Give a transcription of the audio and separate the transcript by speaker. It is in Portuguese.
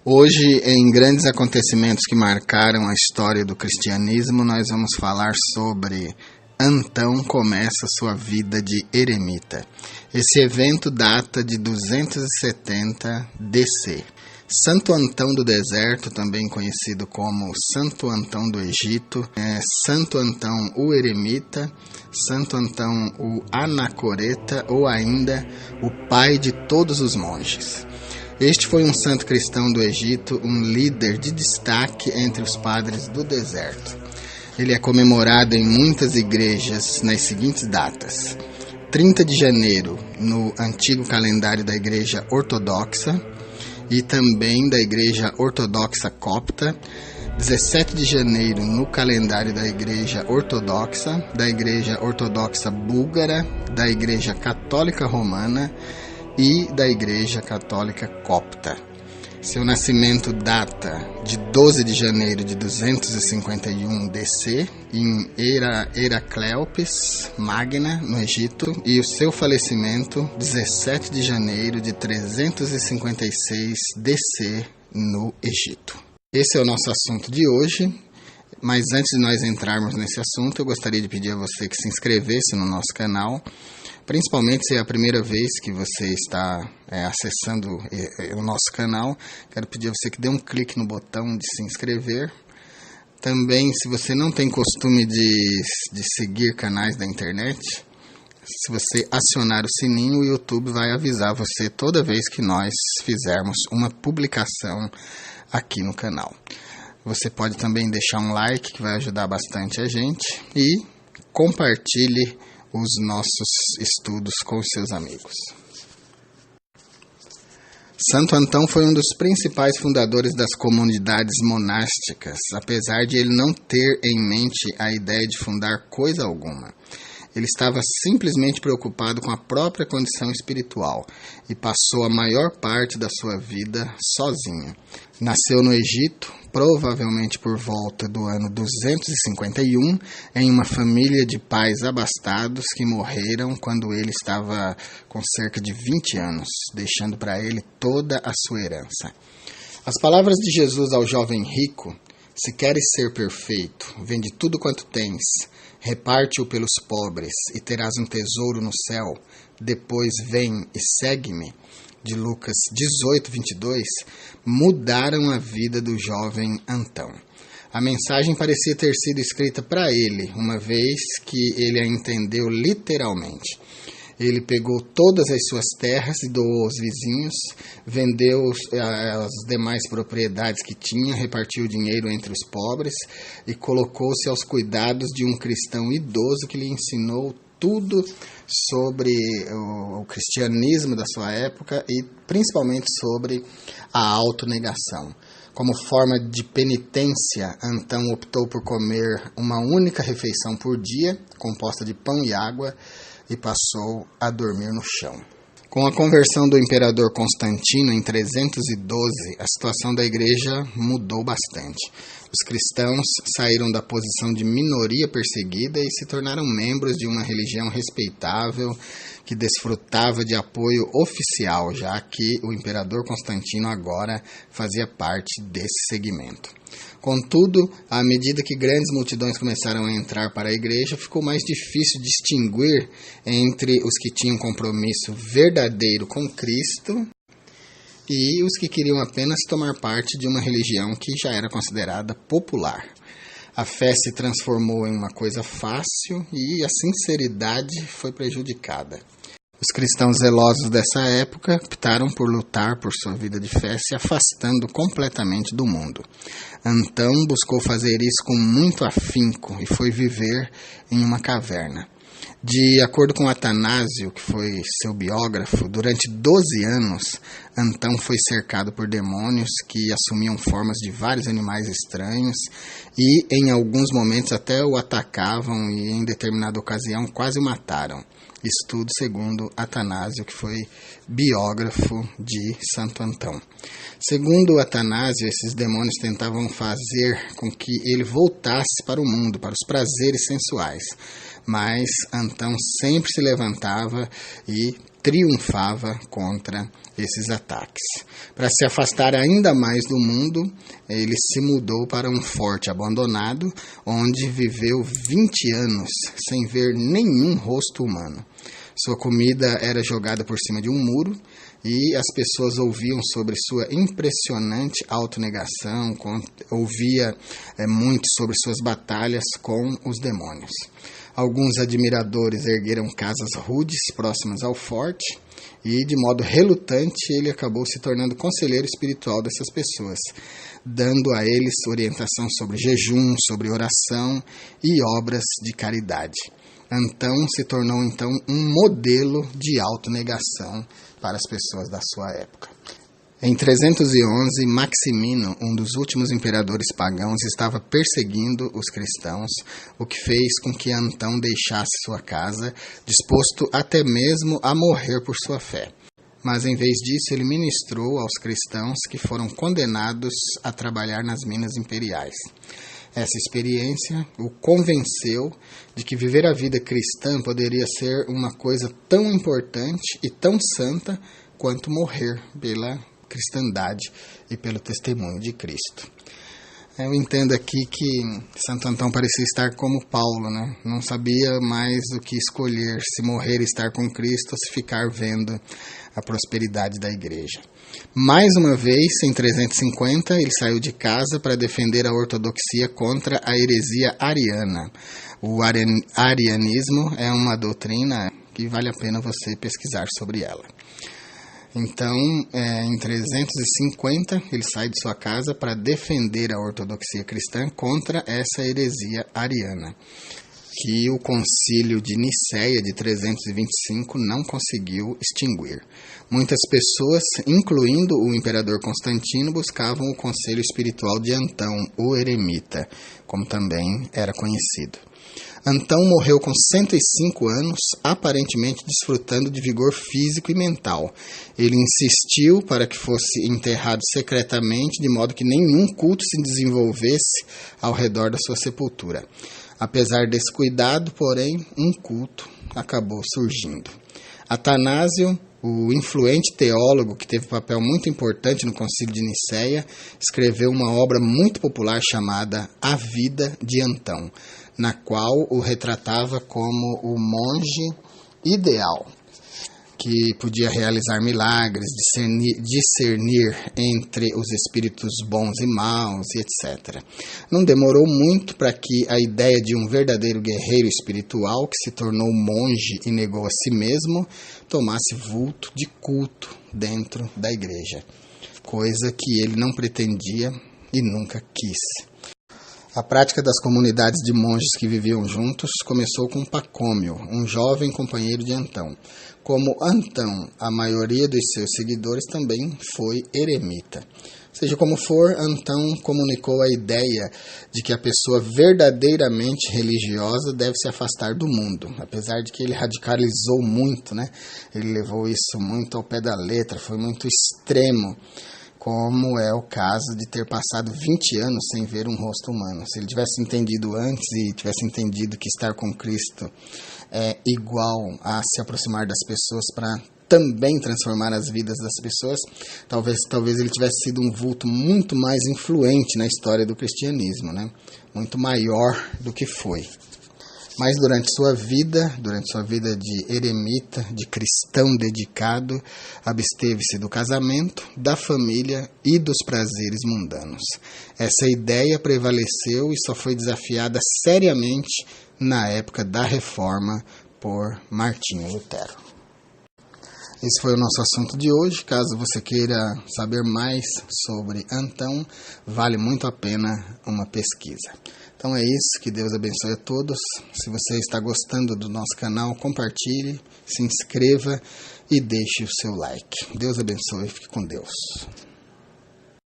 Speaker 1: Hoje, em grandes acontecimentos que marcaram a história do cristianismo, nós vamos falar sobre Antão começa sua vida de eremita. Esse evento data de 270 DC. Santo Antão do Deserto, também conhecido como Santo Antão do Egito, Santo Antão o Eremita, Santo Antão o Anacoreta ou ainda o pai de todos os monges. Este foi um santo cristão do Egito, um líder de destaque entre os padres do deserto. Ele é comemorado em muitas igrejas nas seguintes datas: 30 de janeiro no antigo calendário da Igreja Ortodoxa e também da Igreja Ortodoxa Copta, 17 de janeiro no calendário da Igreja Ortodoxa, da Igreja Ortodoxa Búlgara, da Igreja Católica Romana e da Igreja Católica Copta. Seu nascimento data de 12 de janeiro de 251 DC, em Heracléopes Magna, no Egito, e o seu falecimento 17 de janeiro de 356 DC, no Egito. Esse é o nosso assunto de hoje, mas antes de nós entrarmos nesse assunto, eu gostaria de pedir a você que se inscrevesse no nosso canal, principalmente se é a primeira vez que você está acessando o nosso canal. Quero pedir a você que dê um clique no botão de se inscrever. Também, se você não tem costume de seguir canais da internet, se você acionar o sininho, o YouTube vai avisar você toda vez que nós fizermos uma publicação aqui no canal. Você pode também deixar um like, que vai ajudar bastante a gente, e compartilhe os nossos estudos com os seus amigos. Santo Antão foi um dos principais fundadores das comunidades monásticas, apesar de ele não ter em mente a ideia de fundar coisa alguma. Ele estava simplesmente preocupado com a própria condição espiritual e passou a maior parte da sua vida sozinho. Nasceu no Egito, provavelmente por volta do ano 251, em uma família de pais abastados que morreram quando ele estava com cerca de 20 anos, deixando para ele toda a sua herança. As palavras de Jesus ao jovem rico: "Se queres ser perfeito, vende tudo quanto tens, reparte-o pelos pobres e terás um tesouro no céu. Depois vem e segue-me", de Lucas 18:22, mudaram a vida do jovem Antão. A mensagem parecia ter sido escrita para ele, uma vez que ele a entendeu literalmente. Ele pegou todas as suas terras e doou aos vizinhos, vendeu as demais propriedades que tinha, repartiu o dinheiro entre os pobres e colocou-se aos cuidados de um cristão idoso que lhe ensinou tudo sobre o cristianismo da sua época e principalmente sobre a autonegação. Como forma de penitência, Antão optou por comer uma única refeição por dia, composta de pão e água, e passou a dormir no chão. Com a conversão do imperador Constantino em 312, a situação da igreja mudou bastante. Os cristãos saíram da posição de minoria perseguida e se tornaram membros de uma religião respeitável que desfrutava de apoio oficial, já que o imperador Constantino agora fazia parte desse segmento. Contudo, à medida que grandes multidões começaram a entrar para a igreja, ficou mais difícil distinguir entre os que tinham compromisso verdadeiro com Cristo e os que queriam apenas tomar parte de uma religião que já era considerada popular. A fé se transformou em uma coisa fácil e a sinceridade foi prejudicada. Os cristãos zelosos dessa época optaram por lutar por sua vida de fé, se afastando completamente do mundo. Antão buscou fazer isso com muito afinco e foi viver em uma caverna. De acordo com Atanásio, que foi seu biógrafo, durante 12 anos, Antão foi cercado por demônios que assumiam formas de vários animais estranhos e, em alguns momentos, até o atacavam e, em determinada ocasião, quase o mataram. Isso tudo segundo Atanásio, que foi biógrafo de Santo Antão. Segundo Atanásio, esses demônios tentavam fazer com que ele voltasse para o mundo, para os prazeres sensuais. Mas Antão sempre se levantava e triunfava contra esses ataques. Para se afastar ainda mais do mundo, ele se mudou para um forte abandonado, onde viveu 20 anos sem ver nenhum rosto humano. Sua comida era jogada por cima de um muro e as pessoas ouviam sobre sua impressionante autonegação, ouvia muito sobre suas batalhas com os demônios. Alguns admiradores ergueram casas rudes próximas ao forte e, de modo relutante, ele acabou se tornando conselheiro espiritual dessas pessoas, dando a eles orientação sobre jejum, sobre oração e obras de caridade. Antão se tornou um modelo de autonegação para as pessoas da sua época. Em 311, Maximino, um dos últimos imperadores pagãos, estava perseguindo os cristãos, o que fez com que Antão deixasse sua casa, disposto até mesmo a morrer por sua fé. Mas, em vez disso, ele ministrou aos cristãos que foram condenados a trabalhar nas minas imperiais. Essa experiência o convenceu de que viver a vida cristã poderia ser uma coisa tão importante e tão santa quanto morrer pela cristandade e pelo testemunho de Cristo. Eu entendo aqui que Santo Antão parecia estar como Paulo, né? Não sabia mais o que escolher, se morrer e estar com Cristo ou se ficar vendo a prosperidade da igreja. Mais uma vez, em 350, ele saiu de casa para defender a ortodoxia contra a heresia ariana. O arianismo é uma doutrina que vale a pena você pesquisar sobre ela. Então, em 350, ele sai de sua casa para defender a ortodoxia cristã contra essa heresia ariana, que o concílio de Nicéia de 325 não conseguiu extinguir. Muitas pessoas, incluindo o imperador Constantino, buscavam o conselho espiritual de Antão, o eremita, como também era conhecido. Antão morreu com 105 anos, aparentemente desfrutando de vigor físico e mental. Ele insistiu para que fosse enterrado secretamente, de modo que nenhum culto se desenvolvesse ao redor da sua sepultura. Apesar desse cuidado, porém, um culto acabou surgindo. Atanásio, o influente teólogo que teve papel muito importante no Concílio de Nicéia, escreveu uma obra muito popular chamada A Vida de Antão, na qual o retratava como o monge ideal, que podia realizar milagres, discernir entre os espíritos bons e maus, etc. Não demorou muito para que a ideia de um verdadeiro guerreiro espiritual, que se tornou monge e negou a si mesmo, tomasse vulto de culto dentro da igreja, coisa que ele não pretendia e nunca quis. A prática das comunidades de monges que viviam juntos começou com Pacômio, um jovem companheiro de Antão. Como Antão, a maioria dos seus seguidores também foi eremita. Seja como for, Antão comunicou a ideia de que a pessoa verdadeiramente religiosa deve se afastar do mundo, apesar de que ele radicalizou muito, né? Ele levou isso muito ao pé da letra, foi muito extremo, como é o caso de ter passado 20 anos sem ver um rosto humano. Se ele tivesse entendido antes e tivesse entendido que estar com Cristo é igual a se aproximar das pessoas para também transformar as vidas das pessoas, talvez ele tivesse sido um vulto muito mais influente na história do cristianismo, né? Muito maior do que foi. Mas durante sua vida de eremita, de cristão dedicado, absteve-se do casamento, da família e dos prazeres mundanos. Essa ideia prevaleceu e só foi desafiada seriamente na época da Reforma por Martinho Lutero. Esse foi o nosso assunto de hoje. Caso você queira saber mais sobre Antão, vale muito a pena uma pesquisa. Então é isso, que Deus abençoe a todos. Se você está gostando do nosso canal, compartilhe, se inscreva e deixe o seu like. Deus abençoe e fique com Deus.